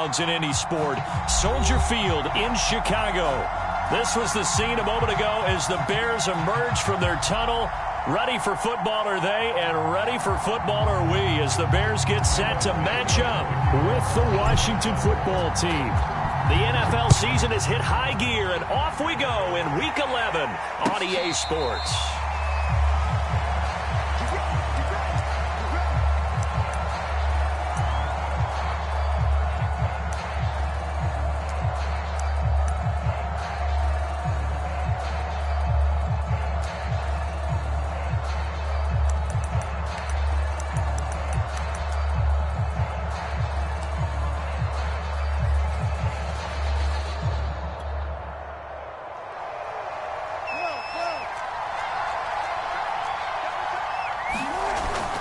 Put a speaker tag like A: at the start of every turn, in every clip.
A: downs in any sport. Soldier Field in Chicago. This was the scene a moment ago as the Bears emerged from their tunnel. Ready for football are they, and ready for football are we as the Bears get set to match up with the Washington football team. The NFL season has hit high gear, and off we go in Week 11 on EA Sports.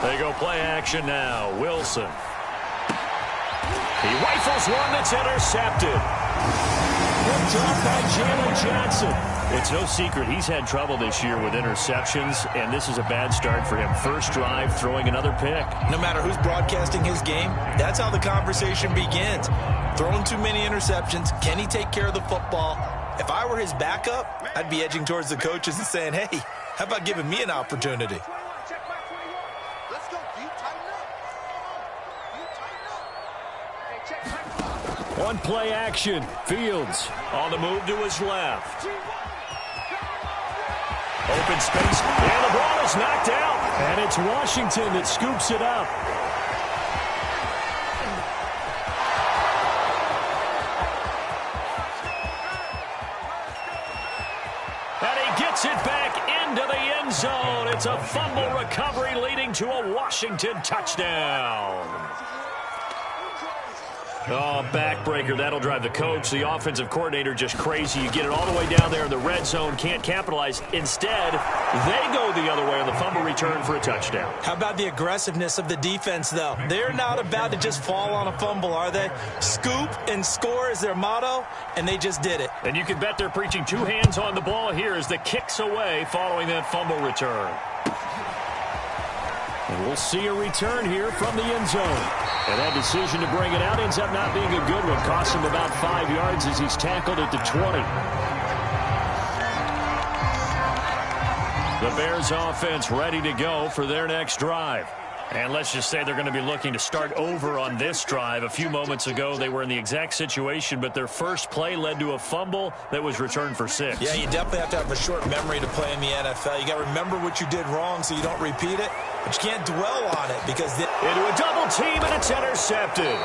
A: They go play action now. Wilson. He rifles one that's intercepted. Picked off by Jalen Johnson. It's no secret he's had trouble this year with interceptions, and this is a bad start for him. First drive, throwing another pick.
B: No matter who's broadcasting his game, that's how the conversation begins. Throwing too many interceptions. Can he take care of the football? If I were his backup, I'd be edging towards the coaches and saying, hey, how about giving me an opportunity?
A: One play action. Fields on the move to his left. Open space, and the ball is knocked out. And it's Washington that scoops it up. And he gets it back into the end zone. It's a fumble recovery leading to a Washington touchdown. Oh, backbreaker. That'll drive the coach, the offensive coordinator, just crazy. You get it all the way down there in the red zone, can't capitalize. Instead, they go the other way on the fumble return for a touchdown.
B: How about the aggressiveness of the defense, though? They're not about to just fall on a fumble, are they? Scoop and score is their motto, and they just did it.
A: And you can bet they're preaching two hands on the ball here as the kick's away following that fumble return. And we'll see a return here from the end zone. And that decision to bring it out ends up not being a good one. Costs him about 5 yards as he's tackled at the 20. The Bears offense ready to go for their next drive. And let's just say they're going to be looking to start over on this drive. A few moments ago, they were in the exact situation, but their first play led to a fumble that was returned for 6.
B: Yeah, you definitely have to have a short memory to play in the NFL. You got to remember what you did wrong so you don't repeat it, but you can't dwell on it because...
A: Into a double team, and it's intercepted.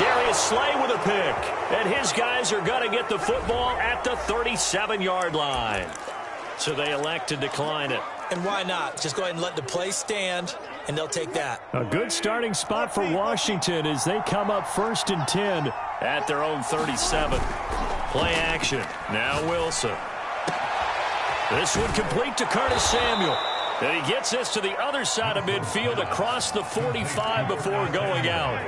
A: Darius Slay with a pick, and his guys are going to get the football at the 37-yard line. So they elect to decline it.
B: And why not? Just go ahead and let the play stand, and they'll take that.
A: A good starting spot for Washington as they come up 1st and 10 at their own 37. Play action. Now Wilson. This one complete to Curtis Samuel. And he gets this to the other side of midfield across the 45 before going out.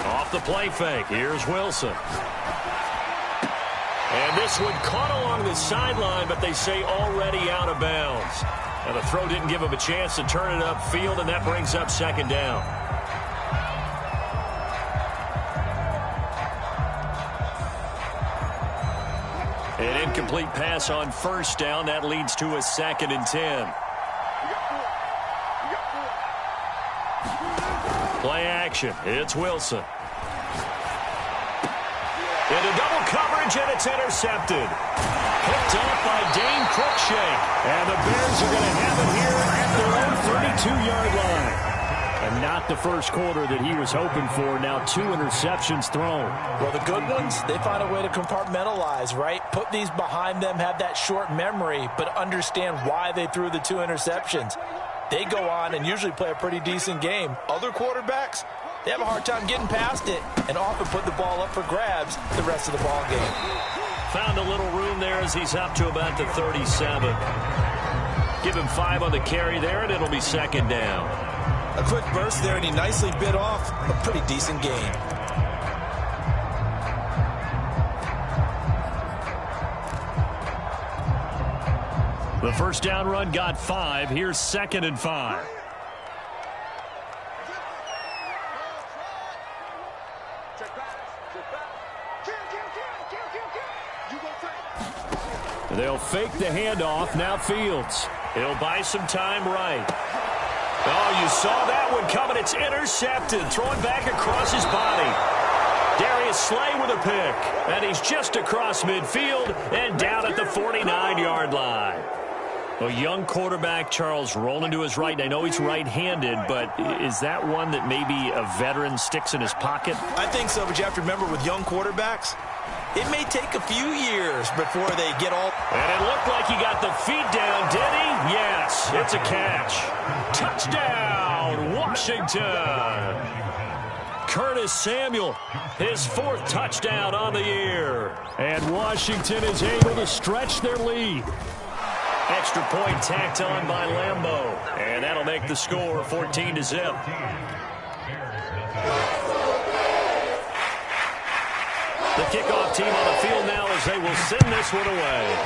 A: Off the play fake. Here's Wilson. And this one caught along the sideline, but they say already out of bounds. And the throw didn't give him a chance to turn it upfield, and that brings up 2nd down. An incomplete pass on 1st down. That leads to a 2nd and 10. Play action. It's Wilson. Into double coverage, and it's intercepted. Picked off by Dane Cruikshank. And the Bears are going to have it here at their own 32-yard line. And not the first quarter that he was hoping for. Now 2 interceptions thrown.
B: Well, the good ones, they find a way to compartmentalize, right? Put these behind them, have that short memory, but understand why they threw the 2 interceptions. They go on and usually play a pretty decent game. Other quarterbacks, they have a hard time getting past it and often put the ball up for grabs the rest of the ball game.
A: Found a little room there as he's up to about the 37. Give him 5 on the carry there, and it'll be 2nd down.
B: A quick burst there, and he nicely bit off a pretty decent gain.
A: The first down run got 5. Here's 2nd and 5. They'll fake the handoff. Now Fields. He'll buy some time right. Oh, you saw that one coming. It's intercepted. Throwing back across his body. Darius Slay with a pick. And he's just across midfield and down at the 49-yard line. A young quarterback, Charles, rolling to his right. And I know he's right-handed, but is that one that maybe a veteran sticks in his pocket?
B: I think so, but you have to remember with young quarterbacks, it may take a few years before they get all...
A: And it looked like he got the feet down, did he? Yes, it's a catch. Touchdown, Washington. Curtis Samuel, his 4th touchdown on the year. And Washington is able to stretch their lead. Extra point tacked on by Lambeau. And that'll make the score 14-0. The kickoff team on the field now as they will send this one away.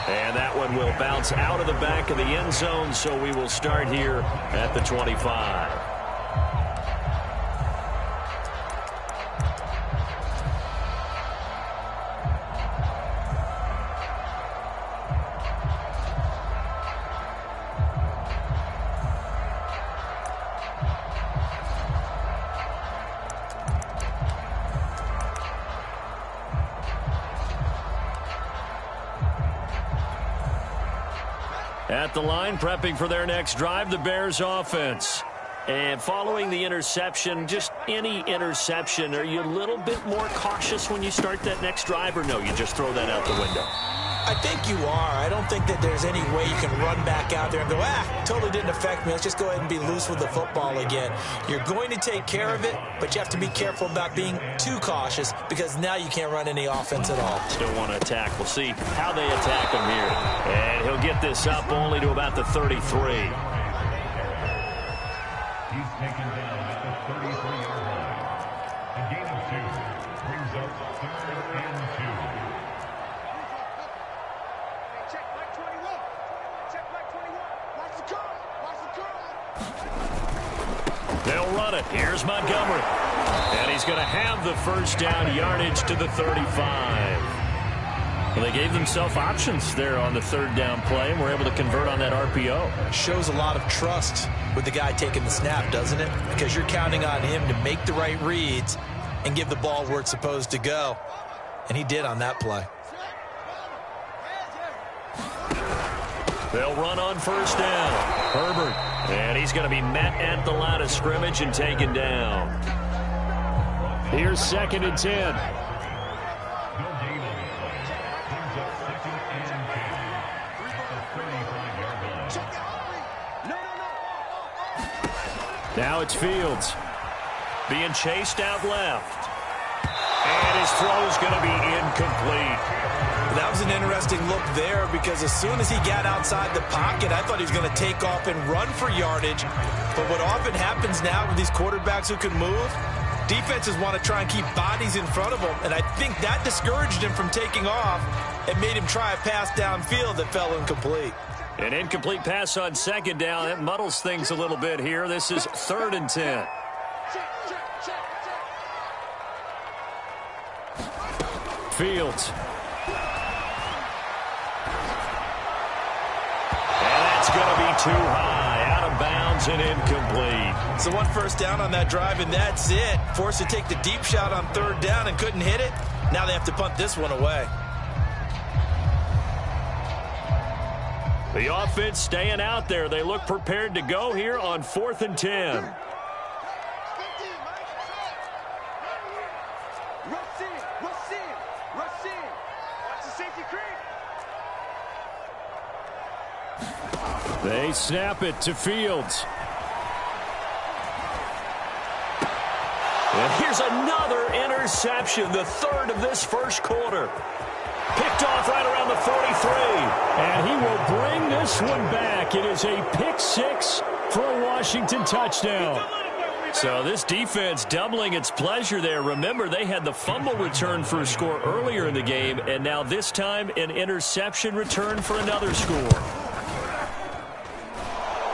A: And that one will bounce out of the back of the end zone, so we will start here at the 25. At the line, prepping for their next drive, the Bears offense. And following the interception, just any interception, are you a little bit more cautious when you start that next drive, or no, you just throw that out the window?
B: I think you are. I don't think that there's any way you can run back out there and go, totally didn't affect me. Let's just go ahead and be loose with the football again. You're going to take care of it, but you have to be careful about being too cautious because now you can't run any offense at all.
A: Still want to attack. We'll see how they attack him here. And he'll get this up only to about the 33.
C: He's taken down at the 33-yard line. A gain of 2 brings up 3rd and 2.
D: Check back 21. Check back 21. Watch the curl. Watch the curl.
A: They'll run it. Here's Montgomery. And he's going to have the first down yardage to the 35. Well, they gave themselves options there on the 3rd down play and were able to convert on that RPO.
B: Shows a lot of trust with the guy taking the snap, doesn't it? Because you're counting on him to make the right reads and give the ball where it's supposed to go. And he did on that play.
A: They'll run on first down. Herbert. And he's going to be met at the line of scrimmage and taken down. Here's 2nd and 10. Now it's Fields. Being chased out left. And his throw's going to be incomplete.
B: That was an interesting look there because as soon as he got outside the pocket, I thought he was going to take off and run for yardage. But what often happens now with these quarterbacks who can move, defenses want to try and keep bodies in front of them. And I think that discouraged him from taking off and made him try a pass downfield that fell incomplete.
A: An incomplete pass on 2nd down. That muddles things a little bit here. This is 3rd and 10. Fields. And that's going to be too high. Out of bounds and incomplete.
B: So 1 first down on that drive, and that's it. Forced to take the deep shot on 3rd down and couldn't hit it. Now they have to punt this one away.
A: The offense staying out there. They look prepared to go here on 4th and 10.
D: Rush in. Rush in. Rush in. Watch the safety creep.
A: They snap it to Fields. And here's another interception, the 3rd of this first quarter. Picked off right around the 43. And he will bring this one back. It is a pick 6 for a Washington touchdown. So this defense doubling its pleasure there. Remember, they had the fumble return for a score earlier in the game, and now this time an interception return for another score.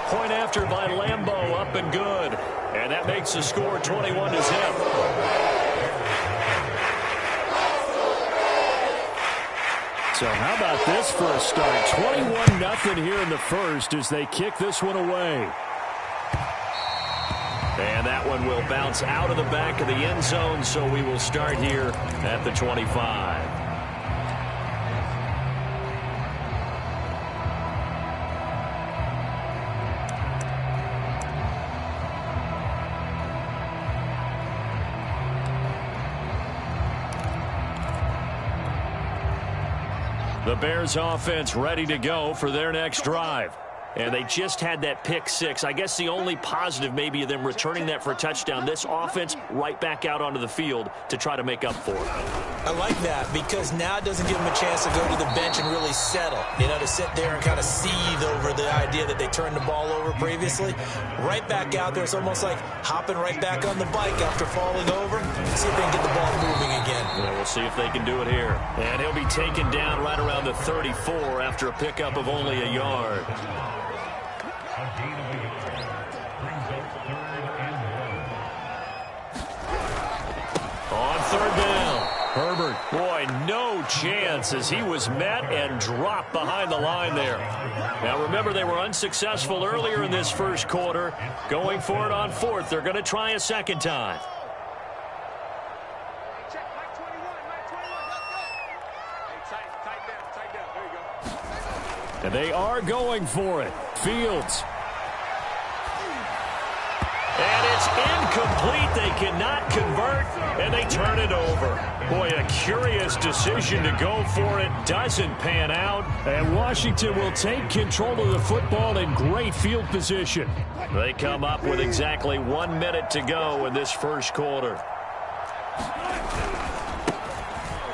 A: Point after by Lambeau, up and good. And that makes the score 21-0. So how about this for a start? 21-0 here in the first as they kick this one away. And that one will bounce out of the back of the end zone, so we will start here at the 25. The Bears offense ready to go for their next drive. And they just had that pick six. I guess the only positive maybe of them returning that for a touchdown. This offense right back out onto the field to try to make up for it.
B: I like that because now it doesn't give them a chance to go to the bench and really settle. You know, to sit there and kind of seethe over the idea that they turned the ball over previously. Right back out there. It's almost like hopping right back on the bike after falling over. See if they can get the ball moving again.
A: Yeah, we'll see if they can do it here. And he'll be taken down right around the 34 after a pickup of only a yard.
C: A gain of a yard. Brings up 3rd and 1.
A: On 3rd down, Herbert. Boy, no chance as he was met and dropped behind the line there. Now remember, they were unsuccessful earlier in this first quarter. Going for it on 4th. They're going to try a second time.
D: Check, Mike 21, Mike 21, let's go. Hey, tight down, there you go.
A: And they are going for it. Fields. And it's incomplete. They cannot convert, and they turn it over. Boy, a curious decision to go for it. Doesn't pan out. And Washington will take control of the football in great field position. They come up with exactly 1 minute to go in this first quarter.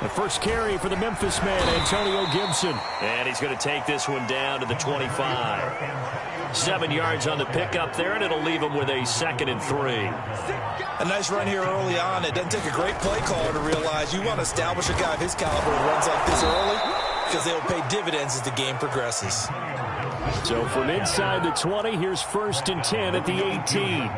A: The first carry for the Memphis man, Antonio Gibson. And he's going to take this one down to the 25. 7 yards on the pickup there, and it'll leave him with a 2nd and 3.
B: A nice run here early on. It doesn't take a great play caller to realize you want to establish a guy of his caliber who runs like this early because they'll pay dividends as the game progresses.
A: So from inside the 20, here's 1st and 10 at the 18.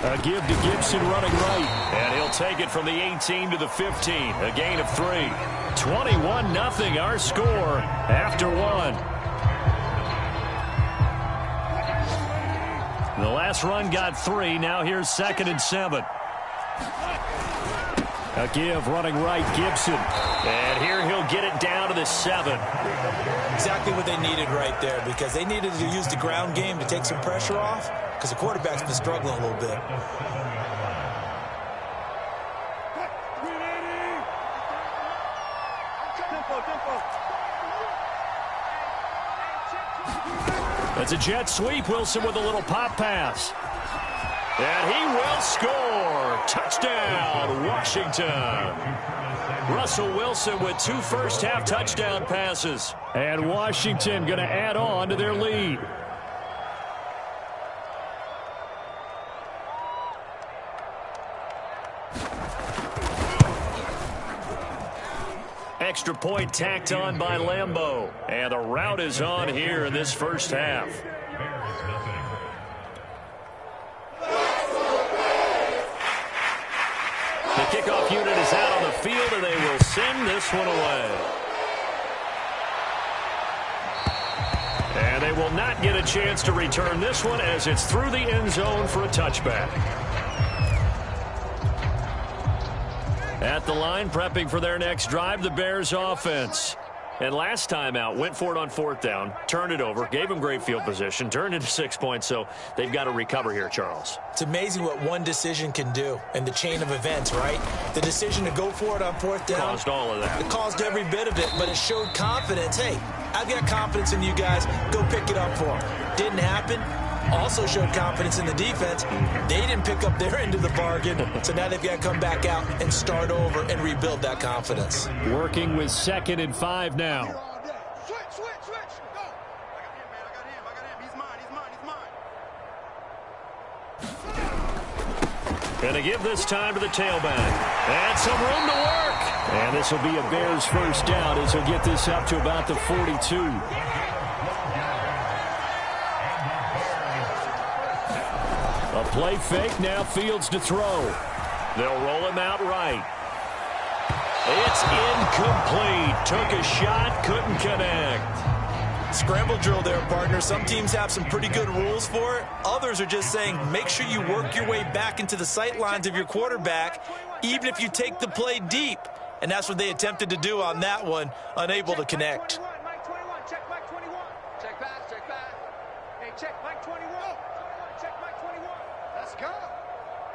A: A give to Gibson running right. And he'll take it from the 18 to the 15. A gain of 3. 21-0 our score after 1. The last run got 3. Now here's 2nd and 7. A give running right, Gibson. And here he'll get it down to the 7.
B: Exactly what they needed right there because they needed to use the ground game to take some pressure off because the quarterback's been struggling a little bit.
A: That's a jet sweep. Wilson with a little pop pass. And he will score. Touchdown, Washington. Russell Wilson with 2 first-half touchdown passes. And Washington going to add on to their lead. Extra point tacked on by Lambeau. And the route is on here in this first half. The kickoff unit is out on the field, and they will send this one away. And they will not get a chance to return this one as it's through the end zone for a touchback. At the line, prepping for their next drive, the Bears offense. And last time out, went for it on 4th down, turned it over, gave them great field position, turned into 6 points, so they've got to recover here, Charles.
B: It's amazing what one decision can do in the chain of events, right? The decision to go for it on 4th down.
A: Caused all of that.
B: It caused every bit of it, but it showed confidence. Hey, I've got confidence in you guys. Go pick it up for them. Didn't happen. Also showed confidence in the defense. They didn't pick up their end of the bargain, so now they've got to come back out and start over and rebuild that confidence.
A: Working with 2nd and 5 now.
D: Switch, go. I got him. He's mine.
A: Going to give this time to the tailback. And some room to work. And this will be a Bears first down as he'll get this up to about the 42. A play fake, now Fields to throw. They'll roll him out right. It's incomplete. Took a shot, couldn't connect.
B: Scramble drill there, partner. Some teams have some pretty good rules for it. Others are just saying make sure you work your way back into the sight lines of your quarterback, even if you take the play deep. And that's what they attempted to do on that one, unable to connect.
D: Mike 21, check Mike 21. Check pass, check pass. Hey, check Mike 21. Check Mike 21. Let's go.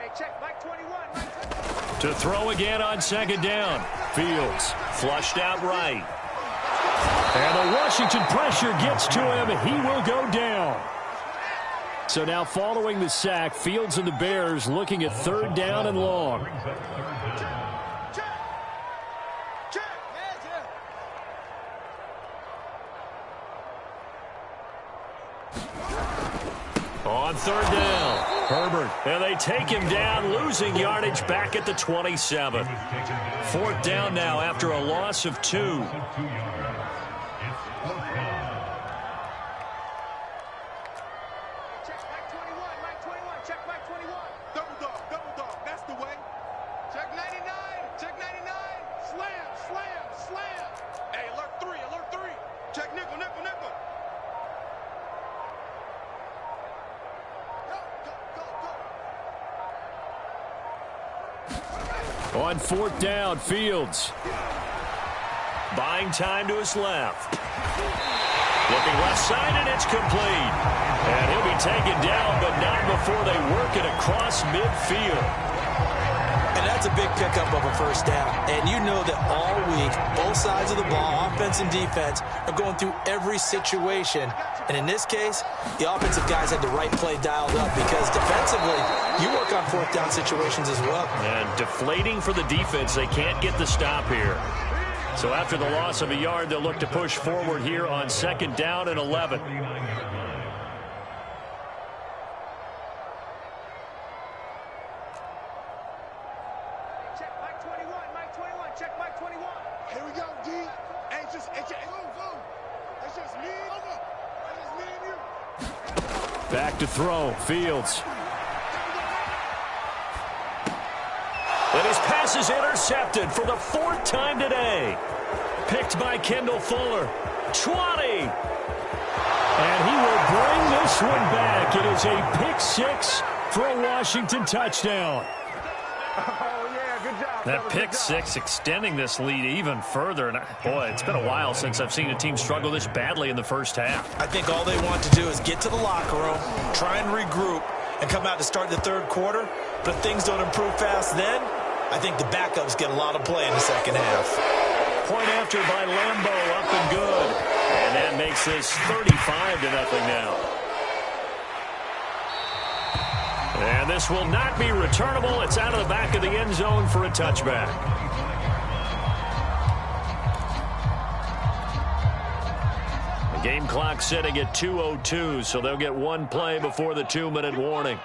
D: Hey, check Mike 21. Mike 21.
A: To throw again on second down. Fields flushed out right. And the Washington pressure gets to him. He will go down. So now following the sack, Fields and the Bears looking at third down and long. On third down, Herbert. And they take him down, losing yardage back at the 27. Fourth down now after a loss of 2. On fourth down, Fields. Buying time to his left. Looking left side, and it's complete. And he'll be taken down, but not before they work it across midfield.
B: And that's a big pickup of a first down. And you know that all week, both sides of the ball, offense and defense, are going through every situation. And in this case, the offensive guys had the right play dialed up because defensively, you work on fourth down situations as well.
A: And deflating for the defense. They can't get the stop here. So after the loss of a yard, they'll look to push forward here on second down and 11. Back to throw, Fields. And his pass is intercepted for the fourth time today. Picked by Kendall Fuller. 20. And he will bring this one back. It is a pick six for a Washington touchdown. That pick six extending this lead even further. And boy, it's been a while since I've seen a team struggle this badly in the first half.
B: I think all they want to do is get to the locker room, try and regroup, and come out to start the third quarter. But if things don't improve fast then, I think the backups get a lot of play in the second half.
A: Point after by Lambeau, up and good. And that makes this 35-0 now. And this will not be returnable. It's out of the back of the end zone for a touchback. The game clock sitting at 2:02, so they'll get one play before the 2-minute warning.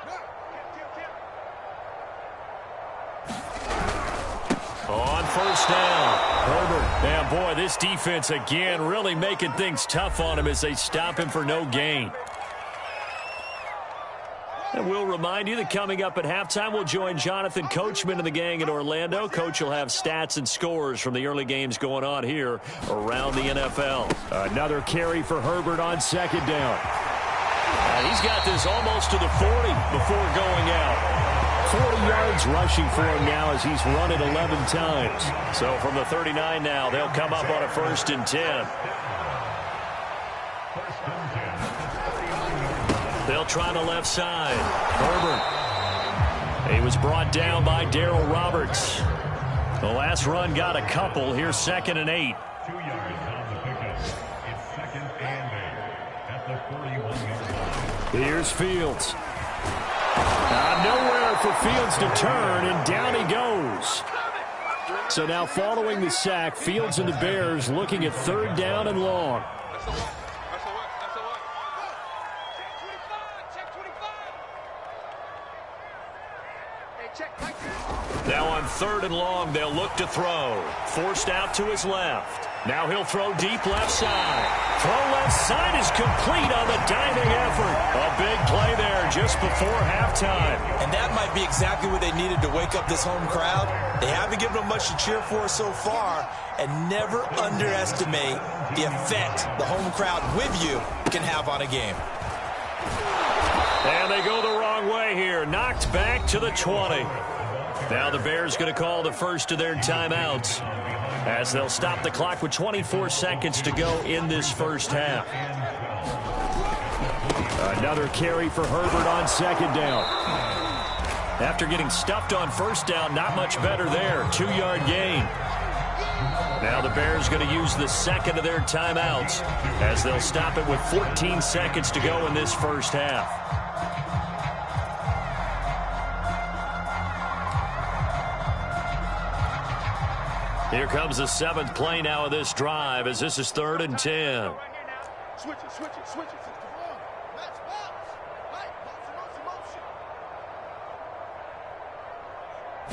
A: On first down, Herbert. And boy, this defense again really making things tough on him as they stop him for no gain. And we'll remind you that coming up at halftime, we'll join Jonathan Coachman and the gang in Orlando. Coach will have stats and scores from the early games going on here around the NFL. Another carry for Herbert on second down. And he's got this almost to the 40 before going out. 40 yards rushing for him now as he's run it 11 times. So from the 39 now, they'll come up on a 1st and 10. They'll try the left side. Herbert. He was brought down by Darryl Roberts. The last run got a couple. Here's 2nd and 8.
C: 2 yards on the pickup. It's 2nd and 8 at the 41-yard line.
A: Here's Fields. Nowhere for Fields to turn, and down he goes. So now following the sack, Fields and the Bears looking at third down and long. Now on 3rd and long, they'll look to throw. Forced out to his left. Now he'll throw deep left side. Throw left side is complete on the diving effort. A big play there just before halftime.
B: And that might be exactly what they needed to wake up this home crowd. They haven't given them much to cheer for so far, and never underestimate the effect the home crowd with you can have on a game.
A: And they go the wrong way here. Knocked back to the 20. Now the Bears going to call the first of their timeouts, as they'll stop the clock with 24 seconds to go in this first half. Another carry for Herbert on 2nd down. After getting stuffed on 1st down, not much better there. 2-yard gain. Now the Bears going to use the second of their timeouts, as they'll stop it with 14 seconds to go in this first half. Here comes the 7th play now of this drive, as this is 3rd and 10.
D: Switch it. Come on. Match box. Right.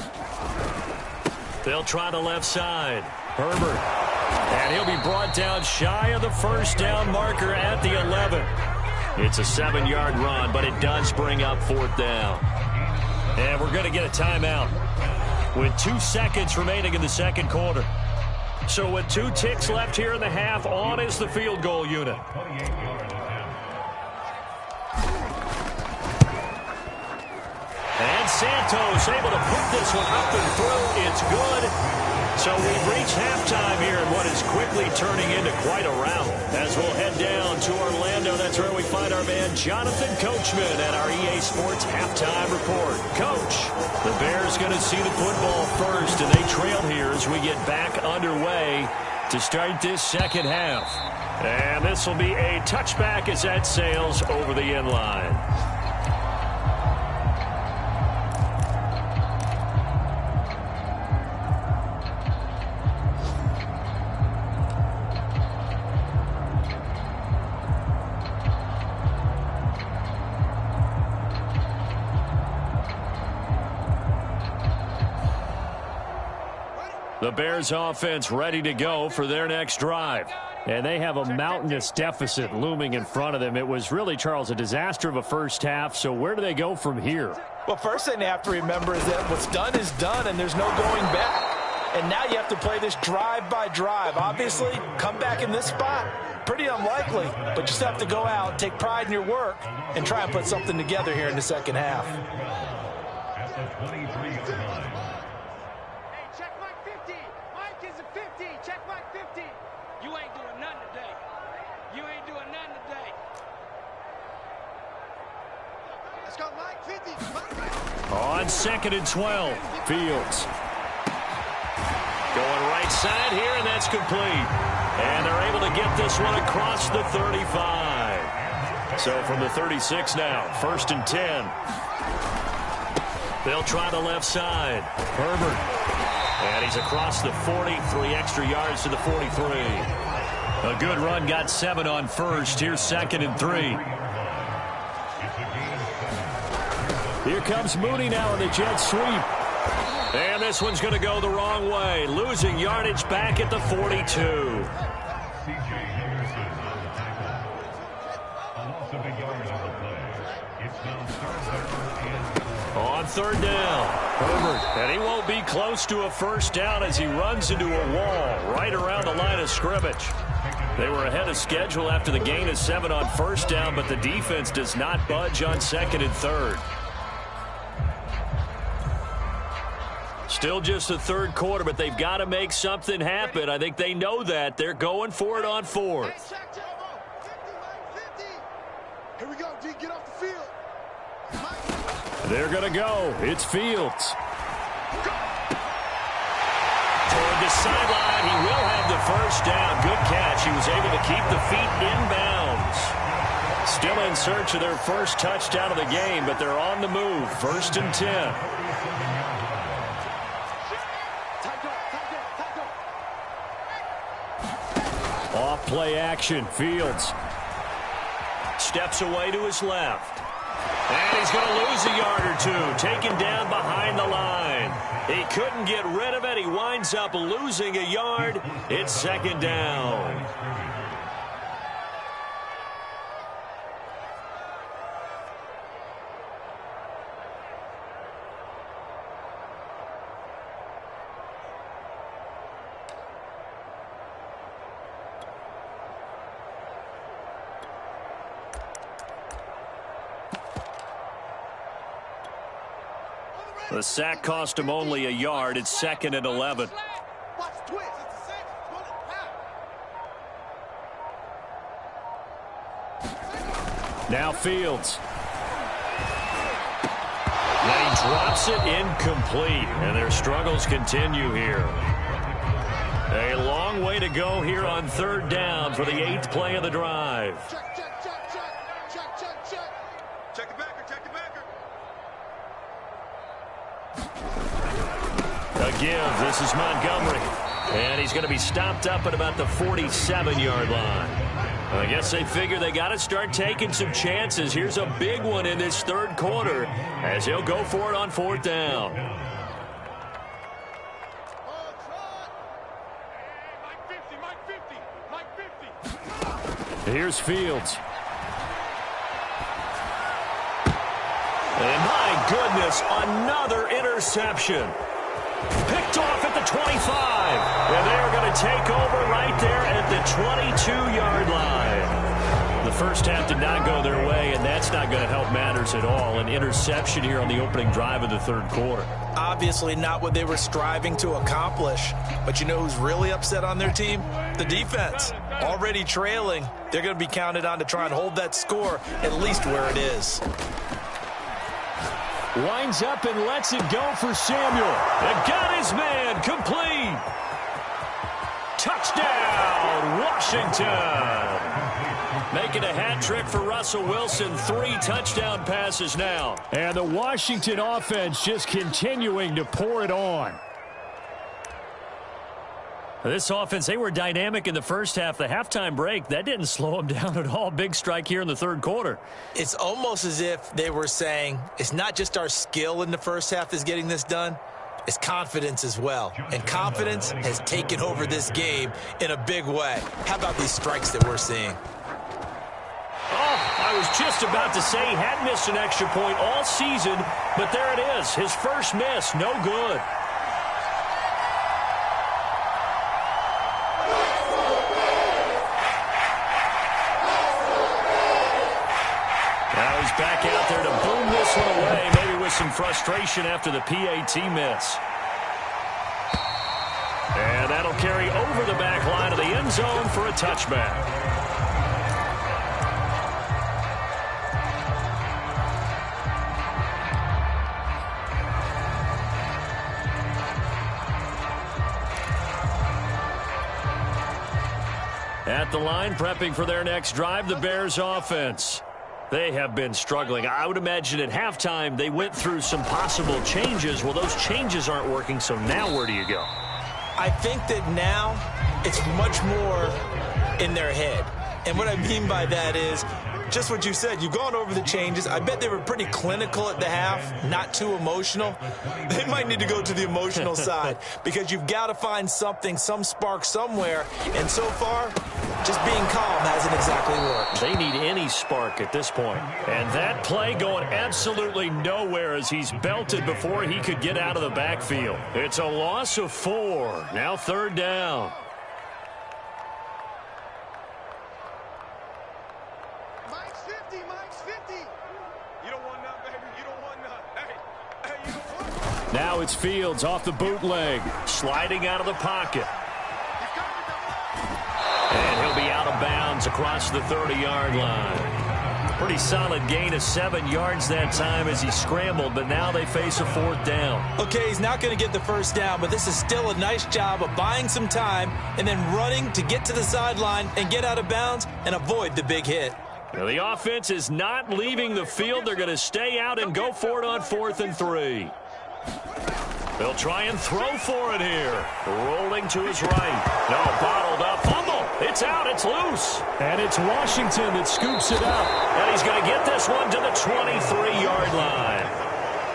D: Motion.
A: They'll try the left side. Herbert. And he'll be brought down shy of the 1st down marker at the 11. It's a 7-yard run, but it does bring up 4th down. And we're going to get a timeout with 2 seconds remaining in the 2nd quarter. So with 2 ticks left here in the half, on is the field goal unit. And Santos able to put this one up and through. It's good. So we've reached halftime here in what is quickly turning into quite a rout. As we'll head down to Orlando, that's where we find our man Jonathan Coachman at our EA Sports Halftime Report. Coach, the Bears going to see the football first, and they trail here as we get back underway to start this second half. And this will be a touchback as that sails over the end line. The Bears offense ready to go for their next drive. And they have a mountainous deficit looming in front of them. It was really, Charles, a disaster of a first half. So where do they go from here?
B: Well, first thing they have to remember is that what's done is done, and there's no going back. And now you have to play this drive by drive. Obviously, come back in this spot, pretty unlikely. But you just have to go out, take pride in your work, and try and put something together here in the second half.
C: At the 23-yard line.
D: You ain't doing nothing today. You ain't doing nothing today. Let's go, Mike. 50.
A: On 2nd and 12, Fields. Going right side here, and that's complete. And they're able to get this one across the 35. So from the 36 now, 1st and 10. They'll try the left side. Herbert. And he's across the 40, 3 extra yards to the 43. A good run, got 7 on 1st. Here's 2nd and 3. Here comes Mooney now in the jet sweep. And this one's going to go the wrong way. Losing yardage back at the 42. On 3rd down, Herbert, and he won't be close to a 1st down as he runs into a wall right around the line of scrimmage. They were ahead of schedule after the gain of 7 on 1st down, but the defense does not budge on 2nd and 3rd. Still just the 3rd quarter, but they've got to make something happen. I think they know that. They're going for it on 4th.
D: Here we go, D. Get off the field.
A: They're going to go. It's Fields. Toward the sideline. He will have the 1st down. Good catch. He was able to keep the feet inbounds. Still in search of their 1st touchdown of the game, but they're on the move. 1st and 10. Off play action. Fields steps away to his left. And he's going to lose a yard or two, taken down behind the line. He couldn't get rid of it. He winds up losing a yard. It's second down. The sack cost him only a yard. It's second and 11. Now Fields. And he drops it incomplete. And their struggles continue here. A long way to go here on third down for the 8th play of the drive.
D: Check, check, check, check. Check, check, check. Check the backer, check the backer.
A: A give. This is Montgomery. And he's going to be stopped up at about the 47-yard line. I guess they figure they got to start taking some chances. Here's a big one in this third quarter as he'll go for it on fourth down. Here's Fields. And my goodness, another interception. Picked off at the 25. And they're going to take over right there at the 22-yard line. The first half did not go their way, and that's not going to help matters at all. An interception here on the opening drive of the third quarter.
B: Obviously not what they were striving to accomplish. But you know who's really upset on their team? The defense. Already trailing. They're going to be counted on to try and hold that score at least where it is.
A: Winds up and lets it go for Samuel. And got his man complete. Touchdown, Washington. Making a hat trick for Russell Wilson. 3 touchdown passes now. And the Washington offense just continuing to pour it on. This offense, they were dynamic in the first half. The halftime break, that didn't slow them down at all. Big strike here in the third quarter.
B: It's almost as if they were saying, it's not just our skill in the first half that's getting this done. It's confidence as well. And confidence has taken over this game in a big way. How about these strikes that we're seeing?
A: Oh, I was just about to say he hadn't missed an extra point all season, but there it is. His first miss, no good. Now he's back out there to boom this one away, maybe with some frustration after the PAT miss. And that'll carry over the back line of the end zone for a touchback. At the line, prepping for their next drive, the Bears offense. They have been struggling. I would imagine at halftime they went through some possible changes. Well, those changes aren't working, so now where do you go?
B: I think that now it's much more in their head. And what I mean by that is just what you said. You've gone over the changes. I bet they were pretty clinical at the half, not too emotional. They might need to go to the emotional side because you've got to find something, some spark somewhere. And so far, just being calm hasn't exactly worked.
A: They need any spark at this point. And that play going absolutely nowhere as he's belted before he could get out of the backfield. It's a loss of 4. Now third down.
D: Mike's 50, Mike's 50. You don't want none, baby. You don't want none. Hey, you don't want none.
A: Now it's Fields off the bootleg, sliding out of the pocket. And he'll be out of bounds across the 30-yard line. Pretty solid gain of 7 yards that time as he scrambled, but now they face a 4th down.
B: Okay, he's not going to get the first down, but this is still a nice job of buying some time and then running to get to the sideline and get out of bounds and avoid the big hit.
A: Now the offense is not leaving the field. They're going to stay out and go for it on 4th and 3. They'll try and throw for it here. Rolling to his right. No, bottled up. Fumble. It's It's out. It's loose. And it's Washington that scoops it up. And he's going to get this one to the 23-yard line.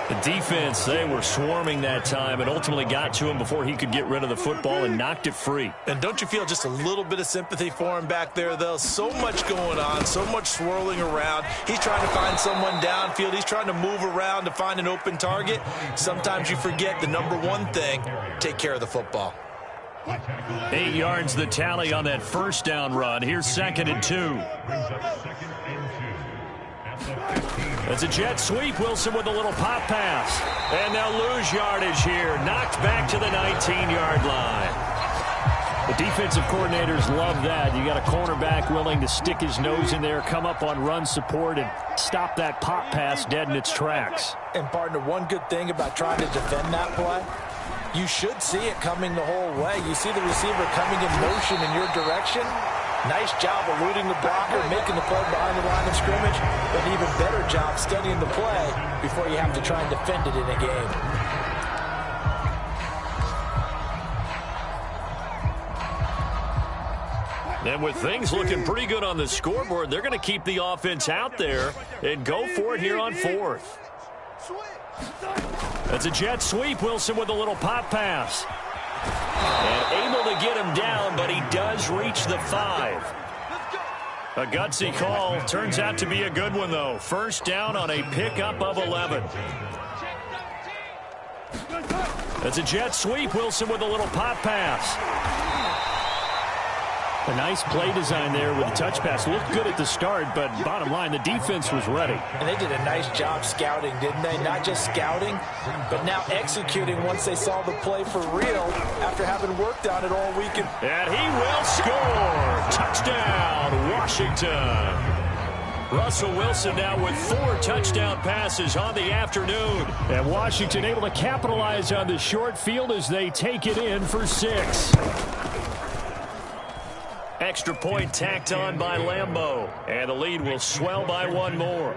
A: The defense, they were swarming that time and ultimately got to him before he could get rid of the football and knocked it free.
B: And don't you feel just a little bit of sympathy for him back there, though? So much going on, so much swirling around. He's trying to find someone downfield. He's trying to move around to find an open target. Sometimes you forget the number one thing, take care of the football.
A: 8 yards the tally on that first down run. Here's 2nd and 2. It's a jet sweep. Wilson with a little pop pass. And they'll lose yardage here. Knocked back to the 19-yard line. The defensive coordinators love that. You got a cornerback willing to stick his nose in there, come up on run support, and stop that pop pass dead in its tracks.
B: And, partner, one good thing about trying to defend that play, you should see it coming the whole way. You see the receiver coming in motion in your direction. Nice job eluding the blocker, making the play behind the line of scrimmage, but an even better job studying the play before you have to try and defend it in a game.
A: And with things looking pretty good on the scoreboard, they're going to keep the offense out there and go for it here on 4th. That's a jet sweep. Wilson with a little pop pass. And able to get him down, but he does reach the 5. A gutsy call. Turns out to be a good one, though. First down on a pickup of 11. That's a jet sweep. Wilson with a little pop pass. A nice play design there with a touch pass. Looked good at the start, but bottom line, the defense was ready.
B: And they did a nice job scouting, didn't they? Not just scouting, but now executing once they saw the play for real after having worked on it all weekend.
A: And he will score. Touchdown, Washington. Russell Wilson now with 4 touchdown passes on the afternoon. And Washington able to capitalize on the short field as they take it in for 6. Extra point tacked on by Lambeau. And the lead will swell by 1 more.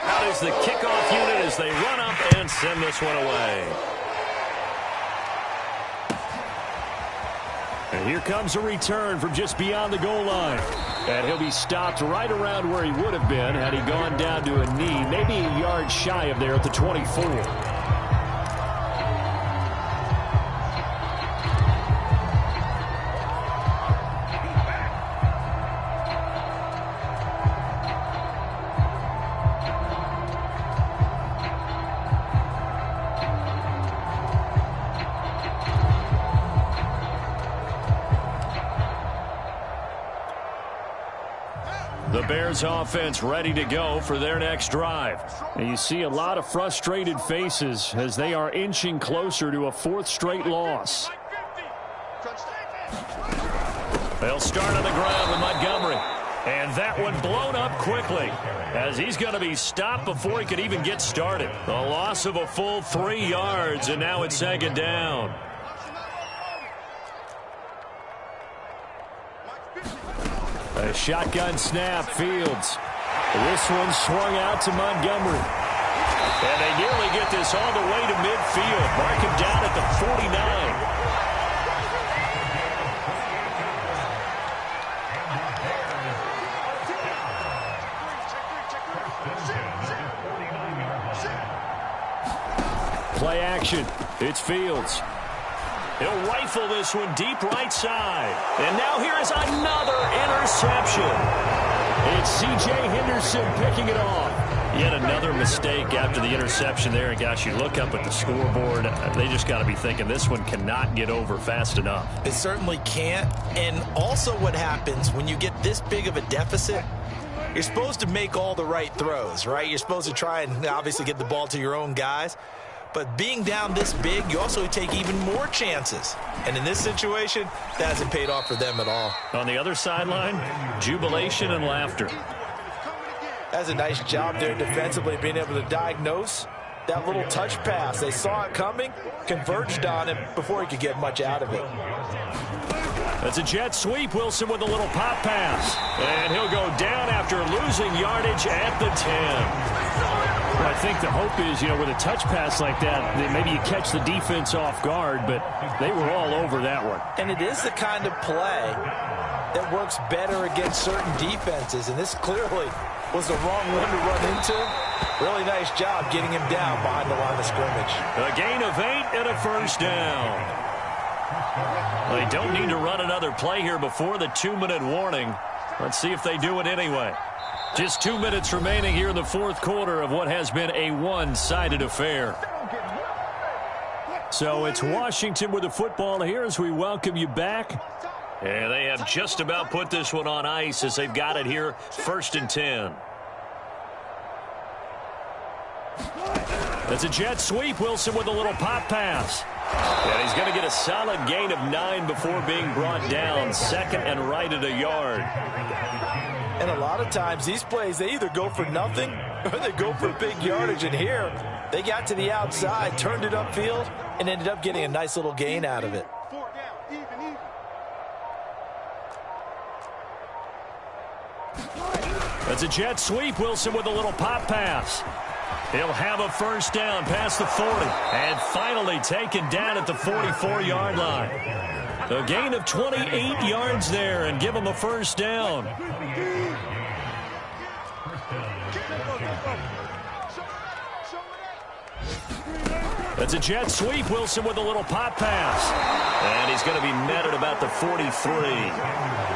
A: Out is the kickoff unit as they run up and send this one away. And here comes a return from just beyond the goal line. And he'll be stopped right around where he would have been had he gone down to a knee, maybe a yard shy of there at the 24. The Bears offense ready to go for their next drive. And you see a lot of frustrated faces as they are inching closer to a 4th straight loss. They'll start on the ground with Montgomery. And that one blown up quickly as he's going to be stopped before he could even get started. A loss of a full 3 yards, and now it's 2nd down. A shotgun snap, Fields. This one swung out to Montgomery. And they nearly get this all the way to midfield. Mark him down at the 49. Play action. It's Fields. He'll rifle this one deep right side. And now here is another interception. It's C.J. Henderson picking it off. Yet another mistake after the interception there. And, gosh, you look up at the scoreboard. They just got to be thinking this one cannot get over fast enough.
B: It certainly can't. And also what happens when you get this big of a deficit, you're supposed to make all the right throws, right? You're supposed to try and obviously get the ball to your own guys. But being down this big, you also take even more chances. And in this situation, that hasn't paid off for them at all.
A: On the other sideline, jubilation and laughter.
B: That's a nice job there defensively, being able to diagnose that little touch pass. They saw it coming, converged on him before he could get much out of it.
A: That's a jet sweep. Wilson with a little pop pass. And he'll go down after losing yardage at the 10. Well, I think the hope is, with a touch pass like that, that maybe you catch the defense off guard, but they were all over that one.
B: And it is the kind of play that works better against certain defenses, and this clearly was the wrong one to run into. Really nice job getting him down behind the line of scrimmage.
A: A gain of 8 and a first down. They don't need to run another play here before the 2-minute warning. Let's see if they do it anyway. Just 2 minutes remaining here in the fourth quarter of what has been a one-sided affair. So it's Washington with the football here as we welcome you back. And they have just about put this one on ice as they've got it here, 1st and 10. That's a jet sweep. Wilson with a little pop pass. And he's going to get a solid gain of 9 before being brought down. 2nd and right at a yard.
B: And a lot of times these plays, they either go for nothing or they go for big yardage. And here, they got to the outside, turned it upfield, and ended up getting a nice little gain out of it.
A: That's a jet sweep. Wilson with a little pop pass. He'll have a first down past the 40. And finally taken down at the 44-yard line. A gain of 28 yards there and give him a first down. That's a jet sweep. Wilson with a little pop pass. And he's going to be met at about the 43.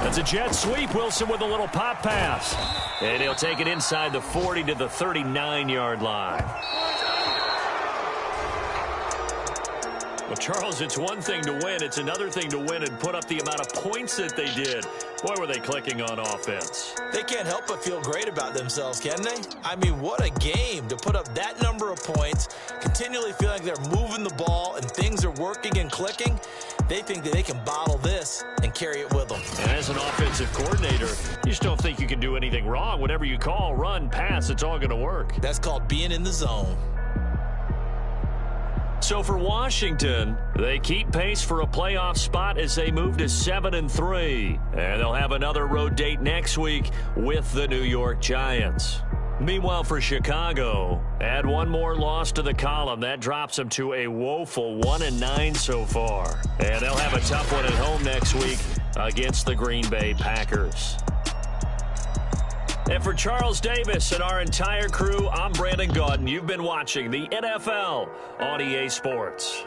A: It's a jet sweep. Wilson with a little pop pass. And he'll take it inside the 40 to the 39-yard line. Well, Charles, it's one thing to win. It's another thing to win and put up the amount of points that they did. Boy, were they clicking on offense.
B: They can't help but feel great about themselves, can they? I mean, what a game to put up that number of points, continually feeling like they're moving the ball and things are working and clicking. They think that they can bottle this and carry it with them.
A: And as an offensive coordinator, you just don't think you can do anything wrong. Whatever you call, run, pass, it's all going to work.
B: That's called being in the zone.
A: So for Washington, they keep pace for a playoff spot as they move to 7-3. And they'll have another road date next week with the New York Giants. Meanwhile, for Chicago, add one more loss to the column. That drops them to a woeful 1-9 so far. And they'll have a tough one at home next week against the Green Bay Packers. And for Charles Davis and our entire crew, I'm Brandon Gaudin. You've been watching the NFL on EA Sports.